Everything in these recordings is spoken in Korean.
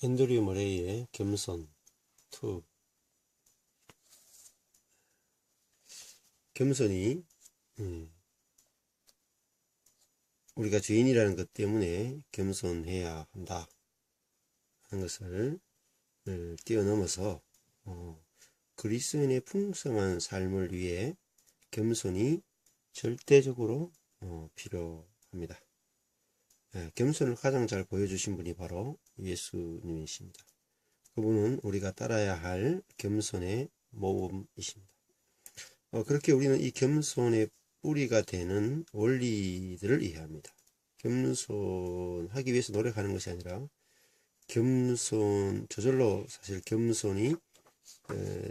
앤드류 머레이의 겸손 2. 겸손이 우리가 죄인이라는 것 때문에 겸손해야 한다 하는 것을 뛰어넘어서 그리스도인의 풍성한 삶을 위해 겸손이 절대적으로 필요합니다. 겸손을 가장 잘 보여주신 분이 바로 예수님이십니다. 그분은 우리가 따라야 할 겸손의 모범이십니다. 그렇게 우리는 이 겸손의 뿌리가 되는 원리들을 이해합니다. 겸손하기 위해서 노력하는 것이 아니라 저절로 사실 겸손이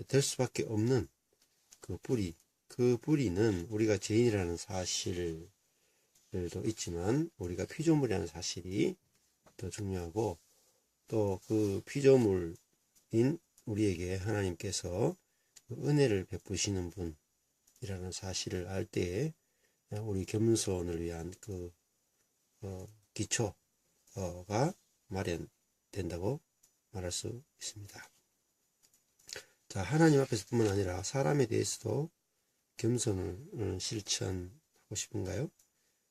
될 수밖에 없는 그 뿌리는 우리가 죄인이라는 사실도 있지만 우리가 피조물이라는 사실이 더 중요하고, 또 그 피조물인 우리에게 하나님께서 은혜를 베푸시는 분이라는 사실을 알 때에 우리 겸손을 위한 그 기초가 마련된다고 말할 수 있습니다. 자, 하나님 앞에서 뿐만 아니라 사람에 대해서도 겸손을 실천하고 싶은가요?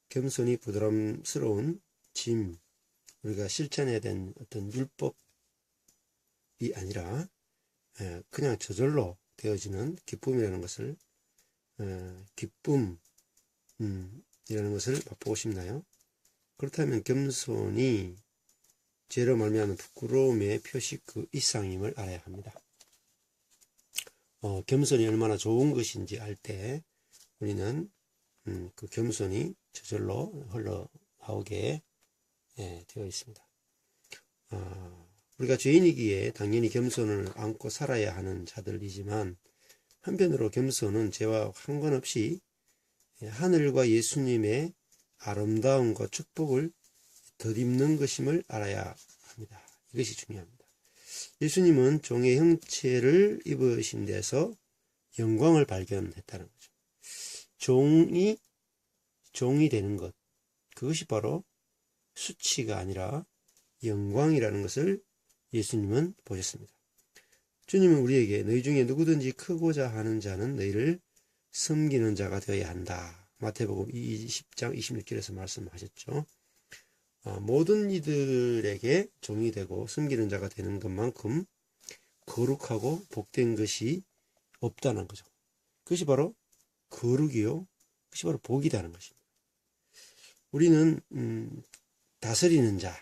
겸손이 부드러움스러운 짐, 우리가 실천해야 되는 어떤 율법이 아니라 그냥 저절로 되어지는 기쁨이라는 것을 맛보고 싶나요? 그렇다면 겸손이 죄로 말미암은 부끄러움의 표시 그 이상임을 알아야 합니다. 겸손이 얼마나 좋은 것인지 알 때 우리는 그 겸손이 저절로 흘러나오게 되어 있습니다. 우리가 죄인이기에 당연히 겸손을 안고 살아야 하는 자들이지만, 한편으로 겸손은 죄와 상관없이 하늘과 예수님의 아름다움과 축복을 덧입는 것임을 알아야 합니다. 이것이 중요합니다. 예수님은 종의 형체를 입으신 데서 영광을 발견했다는 거죠. 종이 되는 것, 그것이 바로 수치가 아니라 영광이라는 것을 예수님은 보셨습니다. 주님은 우리에게 너희 중에 누구든지 크고자 하는 자는 너희를 섬기는 자가 되어야 한다, 마태복음 20장 26절에서 말씀하셨죠. 모든 이들에게 종이 되고 섬기는 자가 되는 것만큼 거룩하고 복된 것이 없다는 거죠. 그것이 바로 거룩이요, 그것이 바로 복이라는 것입니다. 우리는 다스리는 자,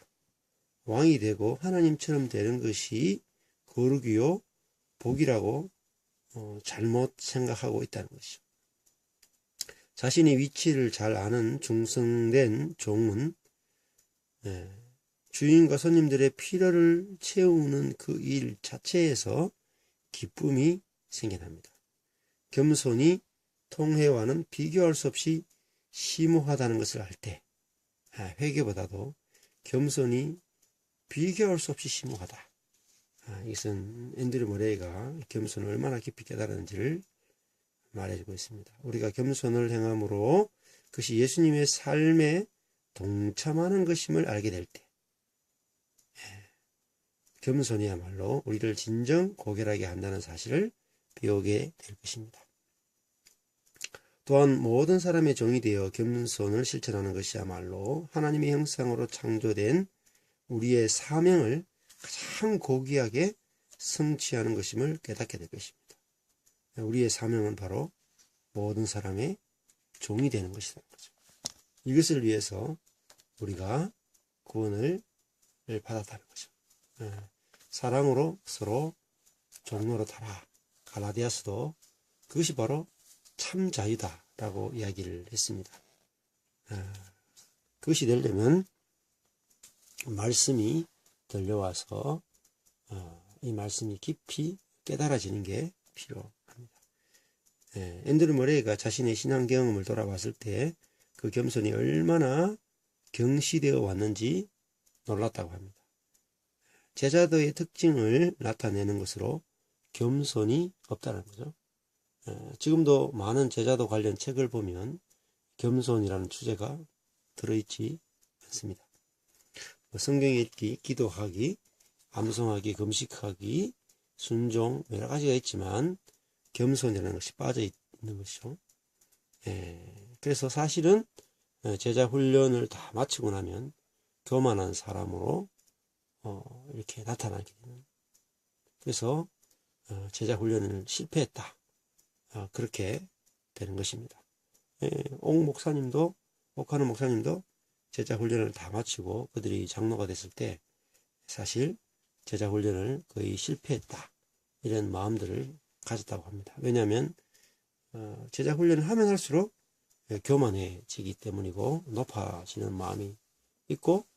왕이 되고 하나님처럼 되는 것이 거룩이요 복이라고 잘못 생각하고 있다는 것이죠. 자신의 위치를 잘 아는 충성된 종은 주인과 손님들의 필요를 채우는 그 일 자체에서 기쁨이 생겨납니다. 겸손이 통회와는 비교할 수 없이 심오하다는 것을 알 때, 회개보다도 겸손이 비교할 수 없이 심오하다. 이것은 앤드류 머레이가 겸손을 얼마나 깊이 깨달았는지를 말해주고 있습니다. 우리가 겸손을 행함으로 그것이 예수님의 삶에 동참하는 것임을 알게 될 때, 겸손이야말로 우리를 진정 고결하게 한다는 사실을 배우게 될 것입니다. 또한 모든 사람의 종이 되어 겸손을 실천하는 것이야말로 하나님의 형상으로 창조된 우리의 사명을 가장 고귀하게 성취하는 것임을 깨닫게 될 것입니다. 우리의 사명은 바로 모든 사람의 종이 되는 것이라는 거죠. 이것을 위해서 우리가 구원을 받았다는 거죠. 사랑으로 서로 종로로 타라. 갈라디아서도 그것이 바로 참 자유다 라고 이야기를 했습니다. 그것이 되려면 말씀이 들려와서 이 말씀이 깊이 깨달아지는 게 필요합니다. 앤드류 머레이가 자신의 신앙 경험을 돌아봤을 때 그 겸손이 얼마나 경시되어 왔는지 놀랐다고 합니다. 제자도의 특징을 나타내는 것으로 겸손이 없다는 거죠. 지금도 많은 제자도 관련 책을 보면 겸손이라는 주제가 들어있지 않습니다. 성경 읽기, 기도하기, 암송하기, 금식하기, 순종 여러 가지가 있지만 겸손이라는 것이 빠져 있는 것이죠. 그래서 사실은 제자 훈련을 다 마치고 나면 교만한 사람으로 이렇게 나타나게 되는, 그래서 제자 훈련을 실패했다, 그렇게 되는 것입니다. 옥하는 목사님도 제자 훈련을 다 마치고 그들이 장로가 됐을 때 사실 제자 훈련을 거의 실패했다, 이런 마음들을 가졌다고 합니다. 왜냐하면 제자 훈련을 하면 할수록 교만해지기 때문이고 높아지는 마음이 있고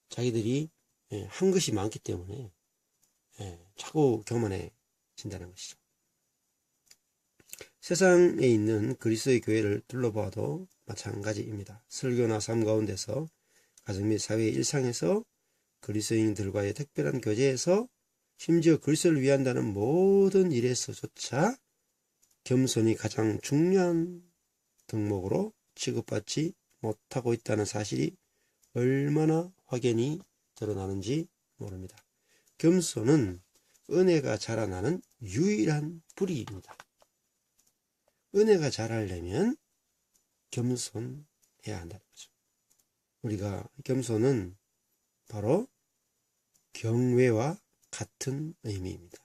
자기들이 한 것이 많기 때문에 자꾸 교만해진다는 것이죠. 세상에 있는 그리스도의 교회를 둘러봐도 마찬가지입니다. 설교나 삶 가운데서 가정 및 사회의 일상에서 그리스도인들과의 특별한 교제에서 심지어 그리스도를 위한다는 모든 일에서조차 겸손이 가장 중요한 덕목으로 취급받지 못하고 있다는 사실이 얼마나 확연히 드러나는지 모릅니다. 겸손은 은혜가 자라나는 유일한 뿌리입니다. 은혜가 자라려면 겸손해야 한다는 거죠. 우리가 겸손은 바로 경외와 같은 의미입니다.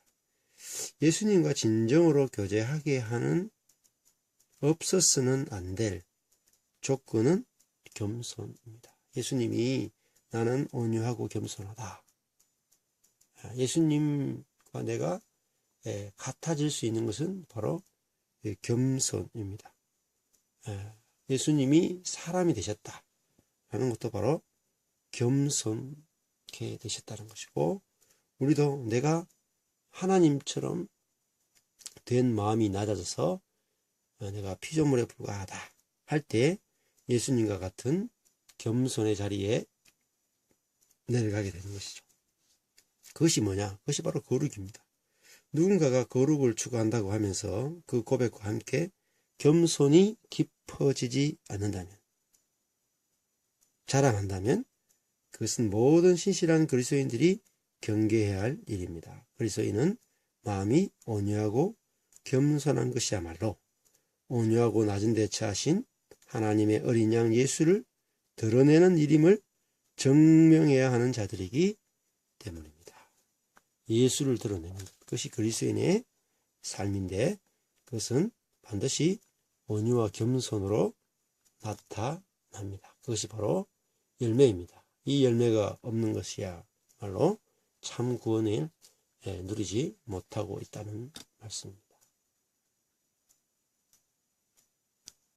예수님과 진정으로 교제하게 하는 없어서는 안 될 조건은 겸손입니다. 예수님이 나는 온유하고 겸손하다. 예수님과 내가 같아질 수 있는 것은 바로 겸손입니다. 예수님이 사람이 되셨다 하는 것도 바로 겸손케 되셨다는 것이고, 우리도 내가 하나님처럼 된 마음이 낮아져서 내가 피조물에 불과하다 할 때 예수님과 같은 겸손의 자리에 내려가게 되는 것이죠. 그것이 뭐냐? 그것이 바로 거룩입니다. 누군가가 거룩을 추구한다고 하면서 그 고백과 함께 겸손이 깊어지지 않는다면, 자랑한다면 그것은 모든 신실한 그리스도인들이 경계해야 할 일입니다. 그리스도인은 마음이 온유하고 겸손한 것이야말로 온유하고 낮은 데 처하신 하나님의 어린 양 예수를 드러내는 일임을 증명해야 하는 자들이기 때문입니다. 예수를 드러내는 것이 그리스도인의 삶인데, 그것은 반드시 온유와 겸손으로 나타납니다. 그것이 바로 열매입니다. 이 열매가 없는 것이야말로 참 구원을 누리지 못하고 있다는 말씀입니다.